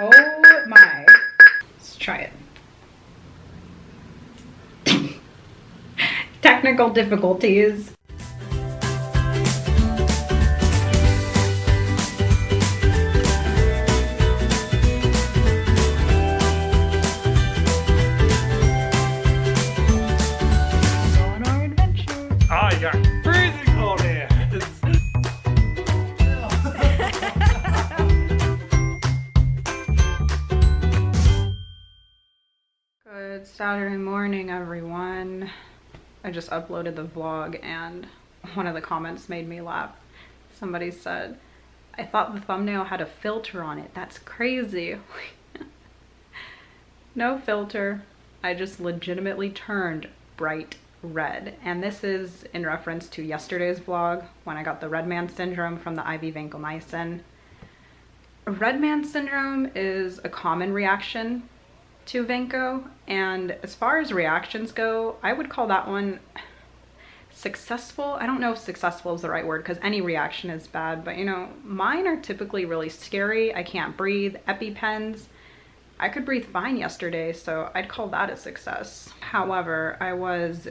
Oh my. Let's try it. Technical difficulties. On our adventure. Ah, yeah. Freezing cold here. Good Saturday morning, everyone. I just uploaded the vlog and one of the comments made me laugh. Somebody said, I thought the thumbnail had a filter on it. That's crazy. No filter. I just legitimately turned bright red. And this is in reference to yesterday's vlog when I got the red man syndrome from the IV vancomycin. Red man syndrome is a common reaction to Vanco, and as far as reactions go, I would call that one successful. I don't know if successful is the right word because any reaction is bad, but you know, mine are typically really scary. I can't breathe, EpiPens. I could breathe fine yesterday, so I'd call that a success. However, I was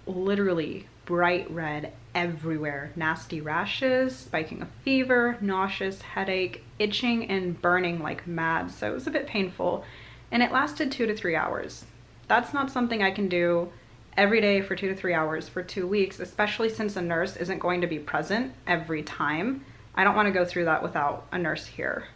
literally bright red everywhere. Nasty rashes, spiking of fever, nauseous, headache, itching, and burning like mad, so it was a bit painful. And it lasted 2 to 3 hours. That's not something I can do every day for 2 to 3 hours for 2 weeks, especially since a nurse isn't going to be present every time. I don't want to go through that without a nurse here.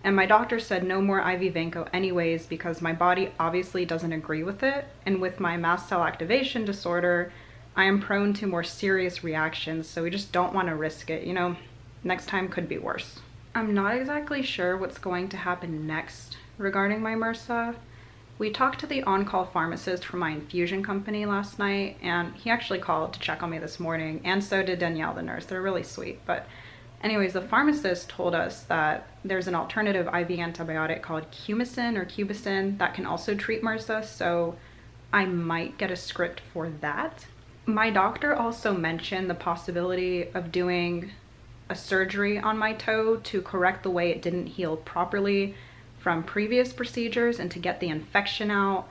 And my doctor said no more IV Vanco anyways because my body obviously doesn't agree with it. And with my mast cell activation disorder, I am prone to more serious reactions, so we just don't want to risk it. You know, next time could be worse. I'm not exactly sure what's going to happen next regarding my MRSA. We talked to the on-call pharmacist from my infusion company last night, and he actually called to check on me this morning, and so did Danielle, the nurse. They're really sweet. But anyways, the pharmacist told us that there's an alternative IV antibiotic called Cubicin that can also treat MRSA, so I might get a script for that. My doctor also mentioned the possibility of doing a surgery on my toe to correct the way it didn't heal properly from previous procedures and to get the infection out.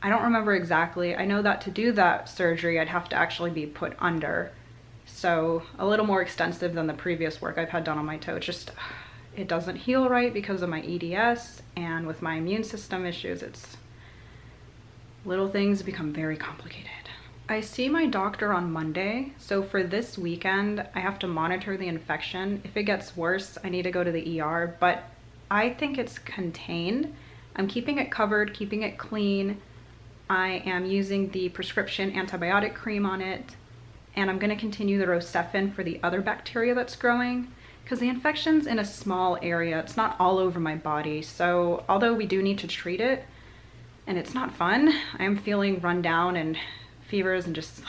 I don't remember exactly. I know that to do that surgery, I'd have to actually be put under. So a little more extensive than the previous work I've had done on my toe. It's just, it doesn't heal right because of my EDS, and with my immune system issues, it's little things become very complicated. I see my doctor on Monday, so for this weekend, I have to monitor the infection. If it gets worse, I need to go to the ER, but I think it's contained. I'm keeping it covered, keeping it clean. I am using the prescription antibiotic cream on it, and I'm gonna continue the Rocephin for the other bacteria that's growing because the infection's in a small area. It's not all over my body. So although we do need to treat it, and it's not fun, I'm feeling run down and fevers and just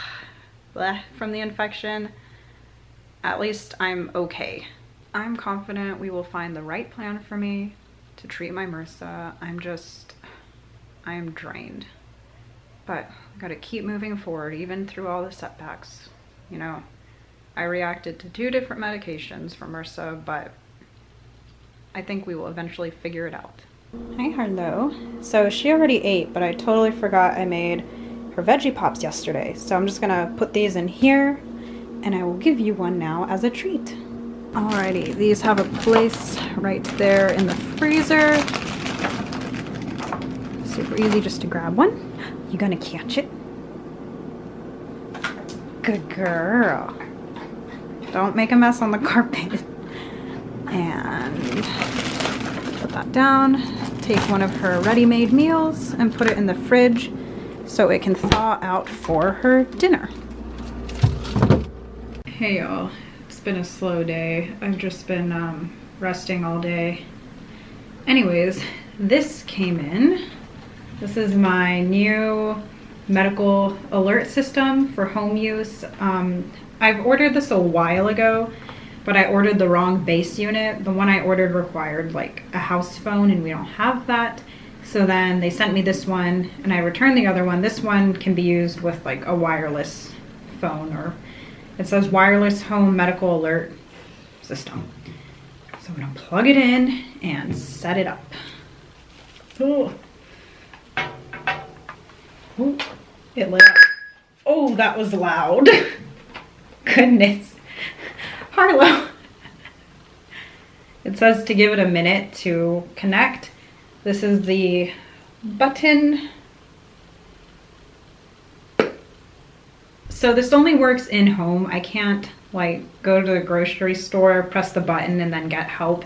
bleh from the infection. At least I'm okay. I'm confident we will find the right plan for me to treat my MRSA. I am drained. But I gotta keep moving forward even through all the setbacks. You know, I reacted to 2 different medications for MRSA, but I think we will eventually figure it out. Hi, hello. So she already ate, but I totally forgot I made her Veggie Pops yesterday. So I'm just gonna put these in here and I will give you one now as a treat. Alrighty, these have a place right there in the freezer. Super easy just to grab one. You gonna catch it? Good girl. Don't make a mess on the carpet. And put that down. Take one of her ready-made meals and put it in the fridge so it can thaw out for her dinner. Hey y'all. It's been a slow day. I've just been resting all day. Anyways, this came in. This is my new medical alert system for home use. I've ordered this a while ago, but I ordered the wrong base unit. The one I ordered required like a house phone and we don't have that. So then they sent me this one and I returned the other one. This one can be used with like a wireless phone, or it says wireless home medical alert system. So I'm gonna plug it in and set it up. Oh, oh, it lit up. Oh, that was loud. Goodness. Harlow. It says to give it a minute to connect. This is the button. So this only works in home. I can't like go to the grocery store, press the button and then get help.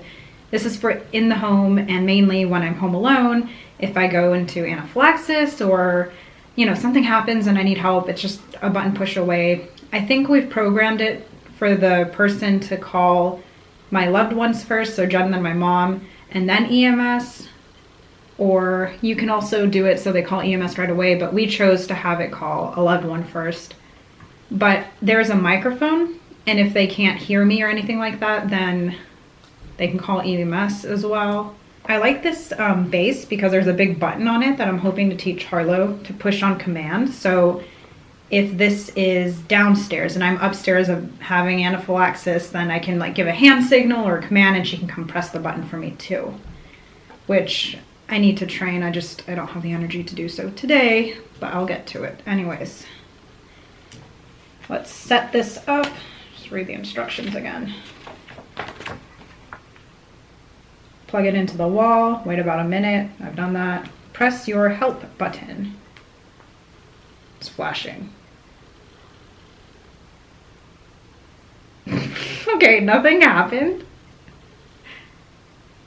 This is for in the home and mainly when I'm home alone. If I go into anaphylaxis or, you know, something happens and I need help, it's just a button push away. I think we've programmed it for the person to call my loved ones first, so Jen and then my mom, and then EMS. Or you can also do it so they call EMS right away, but we chose to have it call a loved one first. But there's a microphone, and if they can't hear me or anything like that, then they can call EMS as well. I like this base because there's a big button on it that I'm hoping to teach Harlow to push on command. So if this is downstairs and I'm upstairs of having anaphylaxis, then I can like give a hand signal or a command and she can come press the button for me too, which I need to train. I don't have the energy to do so today, but I'll get to it. Anyways, let's set this up. Just read the instructions again. Plug it into the wall, wait about a minute. I've done that. Press your help button. It's flashing. Okay, nothing happened.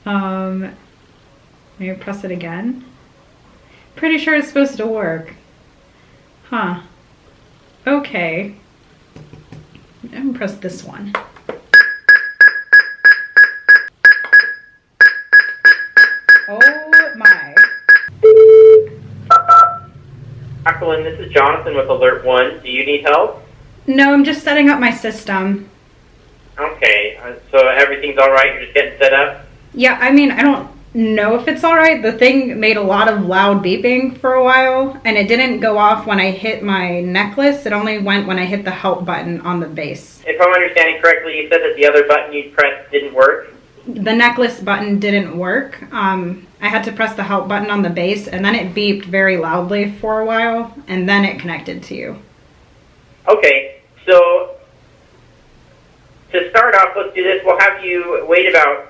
Maybe press it again. Pretty sure it's supposed to work. Huh. Okay. I'm gonna press this one. Oh my. Jacqueline, this is Jonathan with Alert 1. Do you need help? No, I'm just setting up my system. Okay, so everything's all right? You're just getting set up? Yeah, I mean, I don't know if it's all right. The thing made a lot of loud beeping for a while, and it didn't go off when I hit my necklace. It only went when I hit the help button on the base. If I'm understanding correctly, you said that the other button you pressed didn't work? The necklace button didn't work. I had to press the help button on the base, and then it beeped very loudly for a while, and then it connected to you. Okay, so to start off, let's do this. We'll have you wait about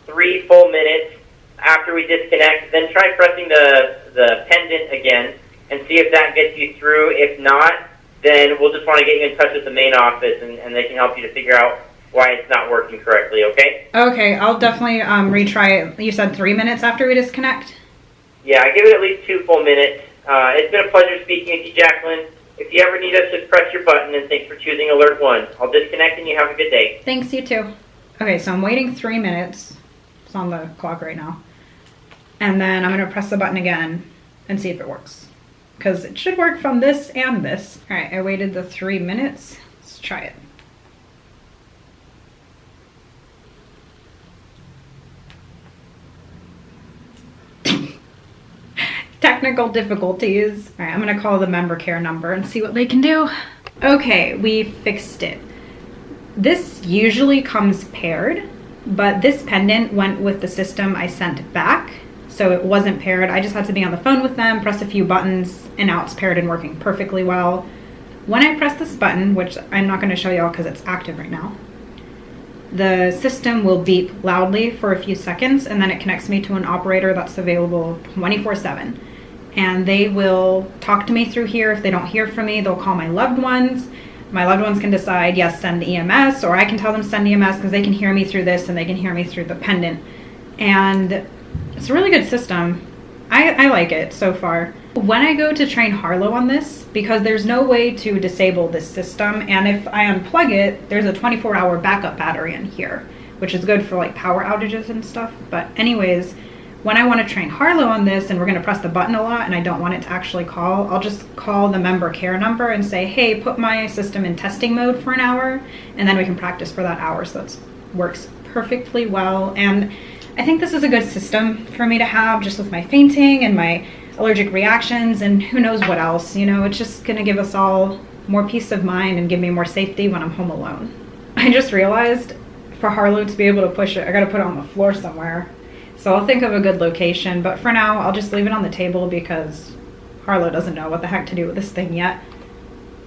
3 full minutes after we disconnect, then try pressing the pendant again and see if that gets you through. If not, then we'll just want to get you in touch with the main office and they can help you to figure out why it's not working correctly, okay? Okay, I'll definitely retry it. You said 3 minutes after we disconnect? Yeah, give it at least 2 full minutes. It's been a pleasure speaking with you, Jacqueline. If you ever need us, just press your button, and thanks for choosing Alert 1. I'll disconnect and you have a good day. Thanks, you too. Okay, so I'm waiting 3 minutes. It's on the clock right now. And then I'm gonna press the button again and see if it works. Because it should work from this and this. All right, I waited the 3 minutes. Let's try it. Technical difficulties. All right, I'm gonna call the member care number and see what they can do. Okay, we fixed it. This usually comes paired, but this pendant went with the system I sent back, so it wasn't paired. I just had to be on the phone with them, press a few buttons, and now it's paired and working perfectly well. When I press this button, which I'm not gonna show y'all because it's active right now, the system will beep loudly for a few seconds, and then it connects me to an operator that's available 24/7. And they will talk to me through here. If they don't hear from me, they'll call my loved ones. My loved ones can decide, yes, send EMS, or I can tell them send EMS because they can hear me through this and they can hear me through the pendant. And it's a really good system. I like it so far. When I go to train Harlow on this, because there's no way to disable this system, and if I unplug it, there's a 24-hour backup battery in here, which is good for like power outages and stuff. But anyways, when I want to train Harlow on this and we're going to press the button a lot and I don't want it to actually call, I'll just call the member care number and say, hey, put my system in testing mode for an hour, and then we can practice for that hour. So that works perfectly well. And I think this is a good system for me to have just with my fainting and my allergic reactions and who knows what else. You know, it's just going to give us all more peace of mind and give me more safety when I'm home alone. I just realized for Harlow to be able to push it, I gotta put it on the floor somewhere. So I'll think of a good location, but for now, I'll just leave it on the table because Harlow doesn't know what the heck to do with this thing yet.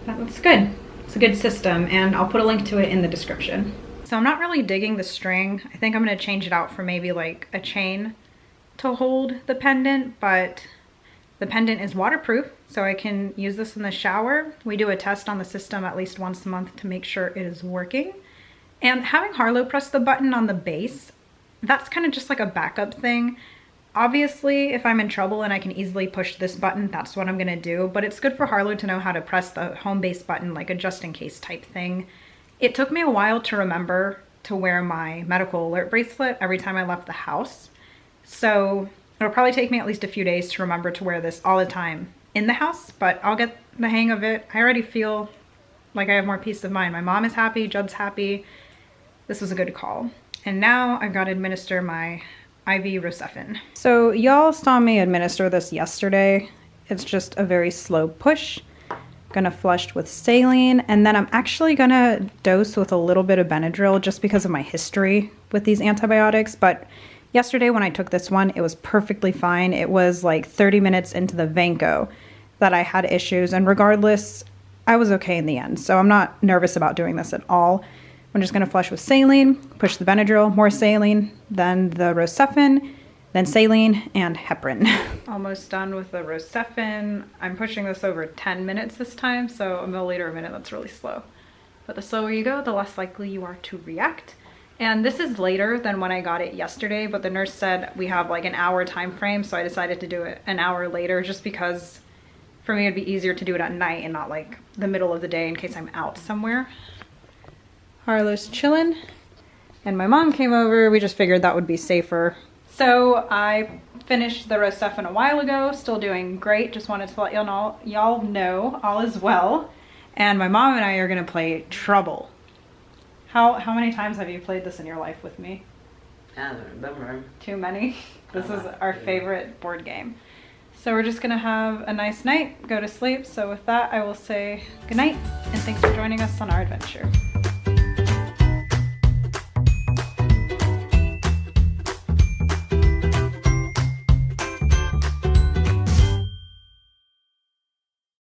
But that's good. It's a good system, and I'll put a link to it in the description. So I'm not really digging the string. I think I'm gonna change it out for maybe like a chain to hold the pendant, but the pendant is waterproof, so I can use this in the shower. We do a test on the system at least once a month to make sure it is working. And having Harlow press the button on the base, that's kind of just like a backup thing. Obviously, if I'm in trouble and I can easily push this button, that's what I'm gonna do, but it's good for Harlow to know how to press the home base button, like a just in case type thing. It took me a while to remember to wear my medical alert bracelet every time I left the house. So it'll probably take me at least a few days to remember to wear this all the time in the house, but I'll get the hang of it. I already feel like I have more peace of mind. My mom is happy, Judd's happy. This was a good call. And now I've got to administer my IV Rocephin. So y'all saw me administer this yesterday. It's just a very slow push. Gonna flush with saline, and then I'm actually gonna dose with a little bit of Benadryl just because of my history with these antibiotics. But yesterday when I took this one, it was perfectly fine. It was like 30 minutes into the Vanco that I had issues, and regardless, I was okay in the end. So I'm not nervous about doing this at all. I'm just gonna flush with saline, push the Benadryl, more saline, then the Rocephin, then saline and heparin. Almost done with the Rocephin. I'm pushing this over 10 minutes this time, so a milliliter a minute, that's really slow. But the slower you go, the less likely you are to react. And this is later than when I got it yesterday, but the nurse said we have like an hour time frame, so I decided to do it an hour later just because for me it'd be easier to do it at night and not like the middle of the day in case I'm out somewhere. Harlow's chilling, and my mom came over. We just figured that would be safer. So I finished the Rocephin a while ago, still doing great. Just wanted to let y'all know all is well. And my mom and I are gonna play Trouble. How many times have you played this in your life with me? I don't remember. Too many? This is our favorite board game. So we're just gonna have a nice night, go to sleep. So with that, I will say good night, and thanks for joining us on our adventure.